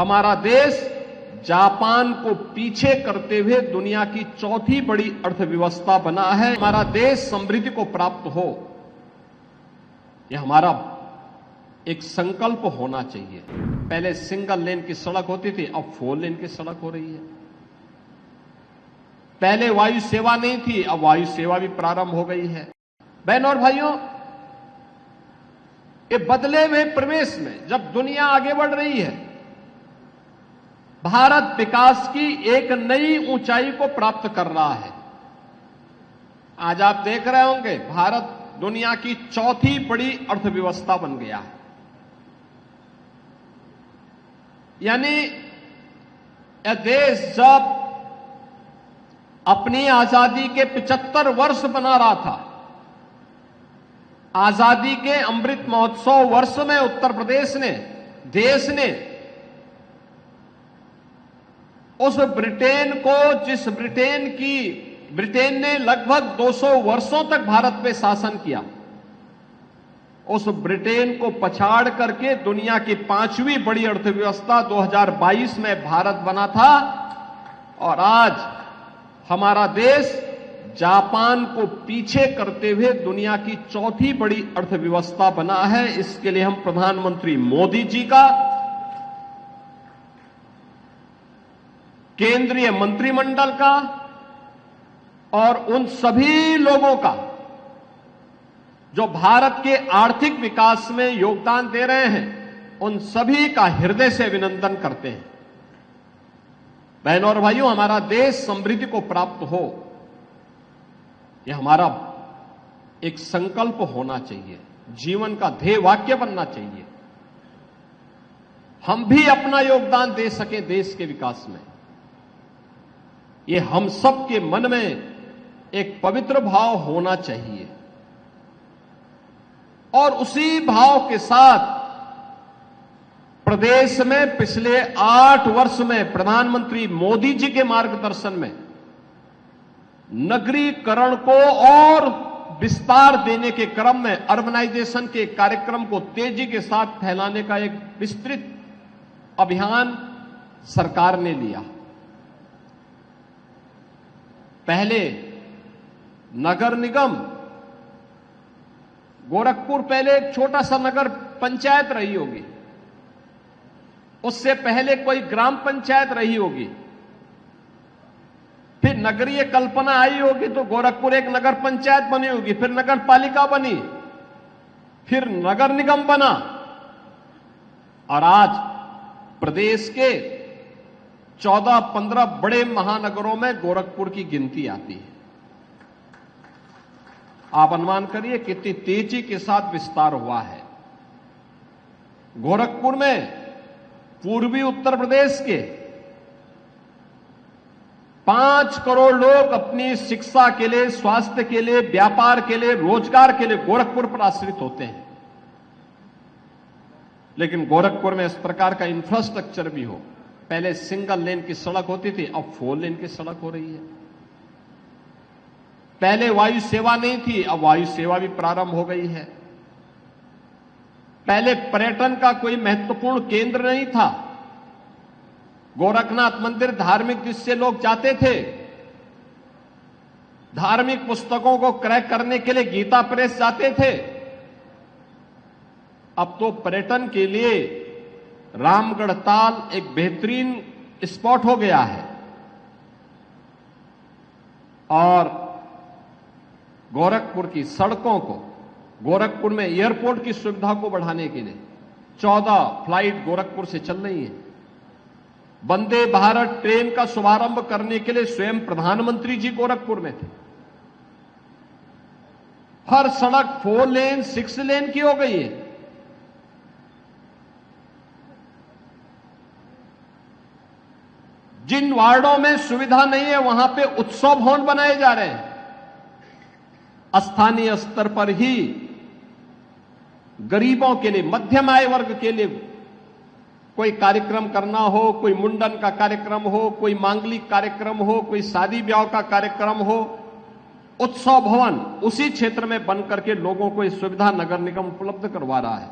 हमारा देश जापान को पीछे करते हुए दुनिया की चौथी बड़ी अर्थव्यवस्था बना है। हमारा देश समृद्धि को प्राप्त हो, यह हमारा एक संकल्प होना चाहिए। पहले सिंगल लेन की सड़क होती थी, अब 4 लेन की सड़क हो रही है। पहले वायु सेवा नहीं थी, अब वायु सेवा भी प्रारंभ हो गई है। बहनों और भाइयों, ये बदले हुए प्रवेश में जब दुनिया आगे बढ़ रही है, भारत विकास की एक नई ऊंचाई को प्राप्त कर रहा है। आज आप देख रहे होंगे, भारत दुनिया की चौथी बड़ी अर्थव्यवस्था बन गया है। यानी यह देश जब अपनी आजादी के 75 वर्ष बना रहा था, आजादी के अमृत महोत्सव वर्ष में उत्तर प्रदेश ने, देश ने उस ब्रिटेन को, जिस ब्रिटेन ने लगभग 200 वर्षों तक भारत पे शासन किया, उस ब्रिटेन को पछाड़ करके दुनिया की 5वीं बड़ी अर्थव्यवस्था 2022 में भारत बना था। और आज हमारा देश जापान को पीछे करते हुए दुनिया की चौथी बड़ी अर्थव्यवस्था बना है। इसके लिए हम प्रधानमंत्री मोदी जी का, केंद्रीय मंत्रिमंडल का और उन सभी लोगों का जो भारत के आर्थिक विकास में योगदान दे रहे हैं, उन सभी का हृदय से अभिनंदन करते हैं। बहनों और भाइयों, हमारा देश समृद्धि को प्राप्त हो, यह हमारा एक संकल्प होना चाहिए, जीवन का ध्येय वाक्य बनना चाहिए। हम भी अपना योगदान दे सकें देश के विकास में, यह हम सब के मन में एक पवित्र भाव होना चाहिए। और उसी भाव के साथ प्रदेश में पिछले 8 वर्ष में प्रधानमंत्री मोदी जी के मार्गदर्शन में नगरीकरण को और विस्तार देने के क्रम में अर्बनाइजेशन के कार्यक्रम को तेजी के साथ फैलाने का एक विस्तृत अभियान सरकार ने लिया। पहले नगर निगम, गोरखपुर पहले एक छोटा सा नगर पंचायत रही होगी, उससे पहले कोई ग्राम पंचायत रही होगी, फिर नगरीय कल्पना आई होगी तो गोरखपुर एक नगर पंचायत बनी होगी, फिर नगर पालिका बनी, फिर नगर निगम बना, और आज प्रदेश के 14-15 बड़े महानगरों में गोरखपुर की गिनती आती है। आप अनुमान करिए कितनी तेजी के साथ विस्तार हुआ है। गोरखपुर में पूर्वी उत्तर प्रदेश के 5 करोड़ लोग अपनी शिक्षा के लिए, स्वास्थ्य के लिए, व्यापार के लिए, रोजगार के लिए गोरखपुर पर आश्रित होते हैं। लेकिन गोरखपुर में इस प्रकार का इंफ्रास्ट्रक्चर भी हो। पहले सिंगल लेन की सड़क होती थी, अब 4 लेन की सड़क हो रही है। पहले वायु सेवा नहीं थी, अब वायु सेवा भी प्रारंभ हो गई है। पहले पर्यटन का कोई महत्वपूर्ण केंद्र नहीं था। गोरखनाथ मंदिर धार्मिक दृष्टि से लोग जाते थे। धार्मिक पुस्तकों को क्रय करने के लिए गीता प्रेस जाते थे। अब तो पर्यटन के लिए रामगढ़ ताल एक बेहतरीन स्पॉट हो गया है। और गोरखपुर की सड़कों को, गोरखपुर में एयरपोर्ट की सुविधा को बढ़ाने के लिए 14 फ्लाइट गोरखपुर से चल रही है। वंदे भारत ट्रेन का शुभारंभ करने के लिए स्वयं प्रधानमंत्री जी गोरखपुर में थे। हर सड़क 4 लेन, 6 लेन की हो गई है। जिन वार्डों में सुविधा नहीं है, वहां पे उत्सव भवन बनाए जा रहे हैं। स्थानीय स्तर पर ही गरीबों के लिए, मध्यम आय वर्ग के लिए कोई कार्यक्रम करना हो, कोई मुंडन का कार्यक्रम हो, कोई मांगलिक कार्यक्रम हो, कोई शादी ब्याह का कार्यक्रम हो, उत्सव भवन उसी क्षेत्र में बनकर के लोगों को इस सुविधा नगर निगम उपलब्ध करवा रहा है।